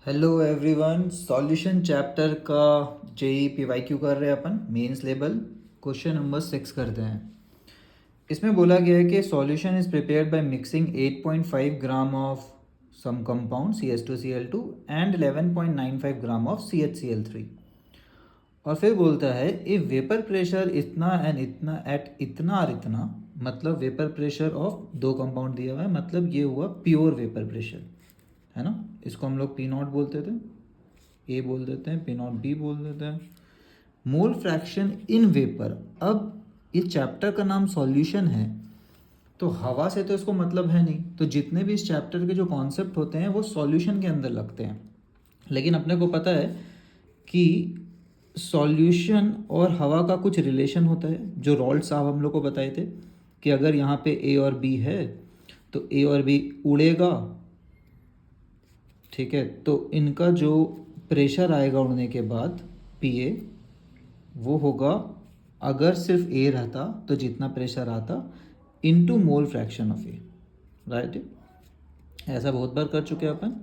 Hello everyone, solution chapter का JEE PYQ कर रहे हैं अपन मेंस लेवल। क्वेश्चन नंबर 6 करते हैं। इसमें बोला गया है कि solution is prepared by mixing 8.5 gram of some compound CH2Cl2 and 11.95 gram of CHCl3। और फिर बोलता है इफ वेपर प्रेशर इतना एंड इतना एट इतना और इतना, मतलब वेपर प्रेशर ऑफ दो कंपाउंड दिया हुआ है, मतलब ये हुआ प्योर वेपर प्रेशर, है ना। इसको हम लोग P0 बोलते थे, ए बोल देते हैं, P0 बी बोल देते हैं। Mole fraction in vapour. अब इस चैप्टर का नाम सॉल्यूशन है, तो हवा से तो इसको मतलब है नहीं, तो जितने भी इस चैप्टर के जो कॉन्सेप्ट होते हैं वो सॉल्यूशन के अंदर लगते हैं। लेकिन अपने को पता है कि सॉल्यूशन और हवा का कुछ रिलेशन होता है, जो रॉल्ट साहब हम लोग को बताए थे कि अगर यहाँ पे ए और बी है तो ए और बी उड़ेगा, ठीक है। तो इनका जो प्रेशर आएगा उड़ने के बाद पी वो होगा, अगर सिर्फ ए रहता तो जितना प्रेशर आता into mole fraction of A, right. ऐसा बहुत बार कर चुके हैं अपन।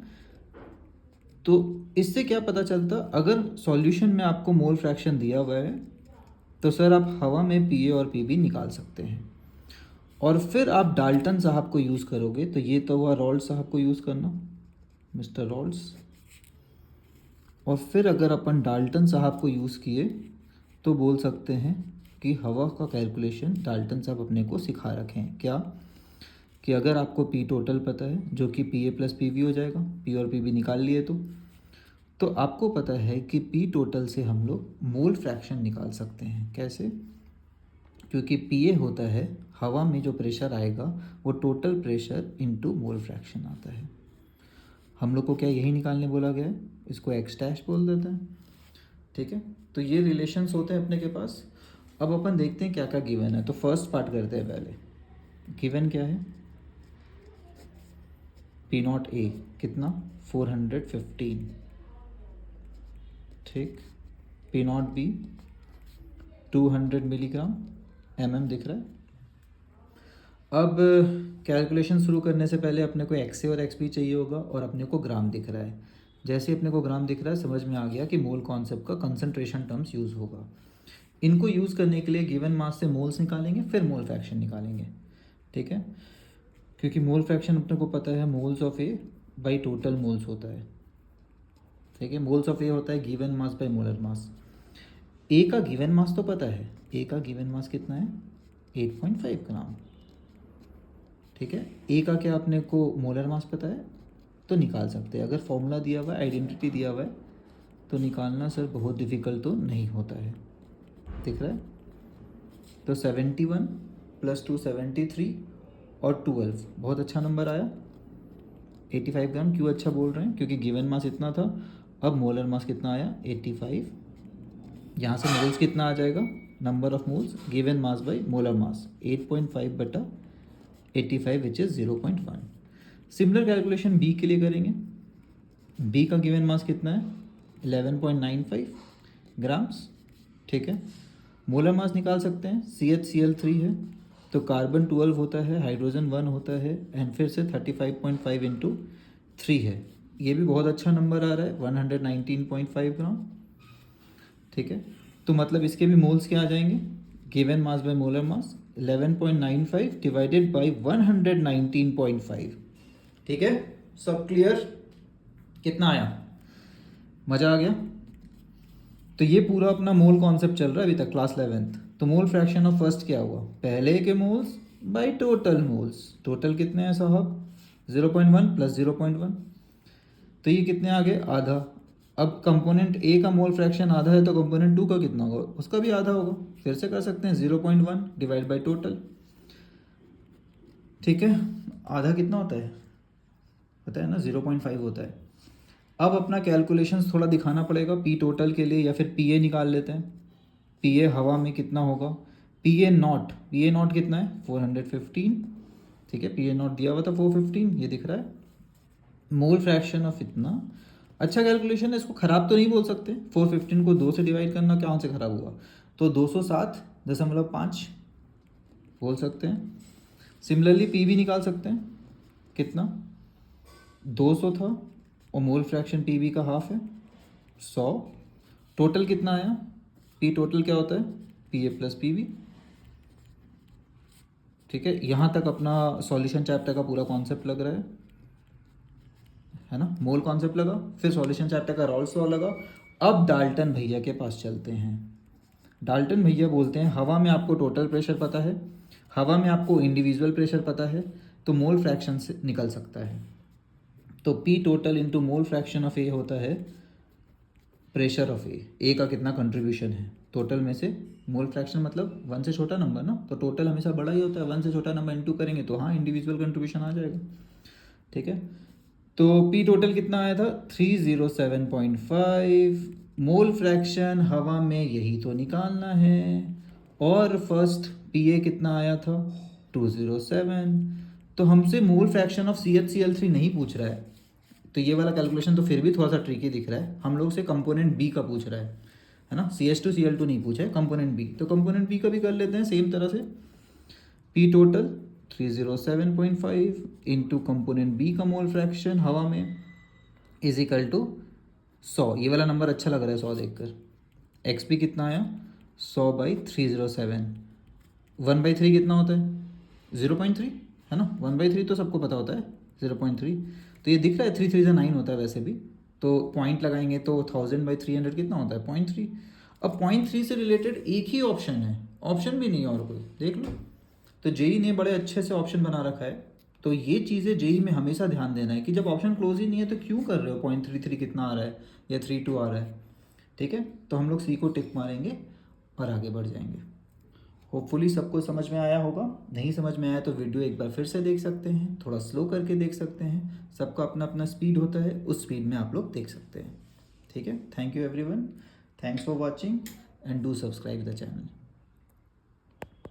तो इससे क्या पता चलता, अगर सॉल्यूशन में आपको मोल फ्रैक्शन दिया हुआ है तो सर आप हवा में पी और पी भी निकाल सकते हैं। और फिर आप डाल्टन साहब को यूज़ करोगे, तो ये तो हुआ रॉल्ट साहब को यूज़ करना, मिस्टर रॉल्ट्स। और फिर अगर अपन डाल्टन साहब को यूज़ किए तो बोल सकते हैं कि हवा का कैलकुलेशन डाल्टन साहब अपने को सिखा रखे हैं क्या, कि अगर आपको पी टोटल पता है जो कि P A plus P V हो जाएगा, पी और पी बी निकाल लिए तो आपको पता है कि पी टोटल से हम लोग मोल फ्रैक्शन निकाल सकते हैं। कैसे? क्योंकि पी ए होता है हवा में जो प्रेशर आएगा वो total pressure into mole fraction आता है। हम लोग को क्या यही निकालने बोला गया है, इसको एक्स डैश बोल देते हैं, ठीक है। तो ये रिलेशंस होते हैं अपने के पास। अब अपन देखते हैं क्या क्या गिवन है। तो फर्स्ट पार्ट करते हैं पहले। गिवन क्या है, P0 ए कितना 415, ठीक। P0 बी 200 मिलीग्राम दिख रहा है। अब कैलकुलेशन शुरू करने से पहले अपने को एक्स ए और एक्स बी चाहिए होगा, और अपने को ग्राम दिख रहा है। जैसे अपने को ग्राम दिख रहा है समझ में आ गया कि मोल कॉन्सेप्ट का कंसंट्रेशन टर्म्स यूज़ होगा। इनको यूज़ करने के लिए गिवन मास से मोल्स निकालेंगे, फिर मोल फ्रैक्शन निकालेंगे, ठीक है। क्योंकि मोल फ्रैक्शन अपने को पता है moles of A by total moles होता है, ठीक है। मोल्स ऑफ ए होता है given mass by molar mass. A का गिवन मास तो पता है, ए का गिवन मास कितना है 8.5 ग्राम, ठीक है। ए का क्या अपने को मोलर मास पता है, तो निकाल सकते हैं। अगर फॉर्मूला दिया हुआ है, आइडेंटिटी दिया हुआ है, तो निकालना सर बहुत डिफ़िकल्ट तो नहीं होता है, दिख रहा है। तो 71 प्लस 2 73 और 12, बहुत अच्छा नंबर आया 85 ग्राम। क्यों अच्छा बोल रहे हैं, क्योंकि गिवन मास इतना था। अब मोलर मास कितना आया 85। यहाँ से मोल्स कितना आ जाएगा, number of moles given mass by molar mass 8.5 बटा 85 which is 0.1। Similar calculation B के लिए करेंगे। बी का गिवन मास कितना है 11.95 ग्राम्स, ठीक है। मोलर मास निकाल सकते हैं, CHCl3 है तो कार्बन 12 होता है, हाइड्रोजन 1 होता है, एंड फिर से 35.5 इंटू 3 है। ये भी बहुत अच्छा नंबर आ रहा है 119.5 ग्राम, ठीक है। तो मतलब इसके भी मोल्स क्या आ जाएंगे, given mass by molar mass 11.95 divided by 119.5, ठीक है। सब क्लियर, कितना आया, मज़ा आ गया। तो ये पूरा अपना मोल कॉन्सेप्ट चल रहा है अभी तक क्लास 11th। तो मोल फ्रैक्शन ऑफ फर्स्ट क्या हुआ, पहले के moles by total moles. Total कितने हैं साहब 0.1 प्लस 0.1, तो ये कितने आ गए आधा। अब कंपोनेंट ए का मोल फ्रैक्शन आधा है तो कंपोनेंट 2 का कितना होगा, उसका भी आधा होगा। फिर से कर सकते हैं 0.1 डिवाइड बाई टोटल, ठीक है। आधा कितना होता है पता है ना, 0.5 होता है। अब अपना कैलकुलेशंस थोड़ा दिखाना पड़ेगा पी टोटल के लिए, या फिर पी ए निकाल लेते हैं। पी ए हवा में कितना होगा, पी ए नॉट कितना है 415, ठीक है। पी ए नॉट दिया हुआ था 415, ये दिख रहा है। मोल फ्रैक्शन ऑफ इतना, अच्छा कैलकुलेशन है, इसको ख़राब तो नहीं बोल सकते। 415 को 2 से डिवाइड करना कहाँ से ख़राब हुआ, तो 207.5 बोल सकते हैं। सिमिलरली पी भी निकाल सकते हैं, कितना 200 था और मोल फ्रैक्शन पी बी का हाफ है 100। टोटल कितना आया, पी टोटल क्या होता है, P A plus P B. ठीक है, यहाँ तक अपना सॉल्यूशन चैप्टर का पूरा कॉन्सेप्ट लग रहा है ना, मोल कॉन्सेप्ट लगा, फिर सॉल्यूशन चैप्टर का रॉल्स लॉ लगा। अब डाल्टन भैया के पास चलते हैं। डाल्टन भैया बोलते हैं हवा में आपको टोटल प्रेशर पता है, हवा में आपको इंडिविजुअल प्रेशर पता है, तो मोल फ्रैक्शन से निकल सकता है। तो P total into mole fraction of A होता है प्रेशर ऑफ ए का कितना कंट्रीब्यूशन है टोटल में से। मोल फ्रैक्शन मतलब 1 से छोटा नंबर ना, तो टोटल हमेशा बड़ा ही होता है, 1 से छोटा नंबर इंटू करेंगे तो हाँ इंडिविजुअल कंट्रीब्यूशन आ जाएगा। ठीक है, तो पी टोटल कितना आया था 307.5। मोल फ्रैक्शन हवा में यही तो निकालना है, और फर्स्ट पी ए कितना आया था 207। तो हमसे मोल फ्रैक्शन ऑफ CH Cl3 नहीं पूछ रहा है, तो ये वाला कैलकुलेशन तो फिर भी थोड़ा सा ट्रिकी दिख रहा है। हम लोग से कंपोनेंट बी का पूछ रहा है ना, CH2Cl2 नहीं पूछा है, कंपोनेंट बी। तो कंपोनेंट बी का भी कर लेते हैं सेम तरह से। P total 307.5 into component B का मोल फ्रैक्शन हवा में इज इक्वल टू 100। ये वाला नंबर अच्छा लग रहा है 100 देखकर। एक्स पी कितना आया 100/307। 1/3 कितना होता है 0.3 है ना, 1/3 तो सबको पता होता है 0.3। तो ये दिख रहा है 3 3 9 होता है वैसे भी, तो पॉइंट लगाएंगे तो 1000/300 कितना होता है 0.3। अब 0.3 से रिलेटेड एक ही ऑप्शन है, ऑप्शन भी नहीं है और कोई, देख लो। तो जेई ने बड़े अच्छे से ऑप्शन बना रखा है। तो ये चीज़ें जेई में हमेशा ध्यान देना है कि जब ऑप्शन क्लोज ही नहीं है तो क्यों कर रहे हो, 0.33 कितना आ रहा है या 32 आ रहा है। ठीक है, तो हम लोग सी को टिक मारेंगे और आगे बढ़ जाएंगे। होपफुली सबको समझ में आया होगा। नहीं समझ में आया तो वीडियो एक बार फिर से देख सकते हैं, थोड़ा स्लो करके देख सकते हैं, सबका अपना अपना स्पीड होता है, उस स्पीड में आप लोग देख सकते हैं। ठीक है, thank you everyone, thanks for watching and do subscribe the channel.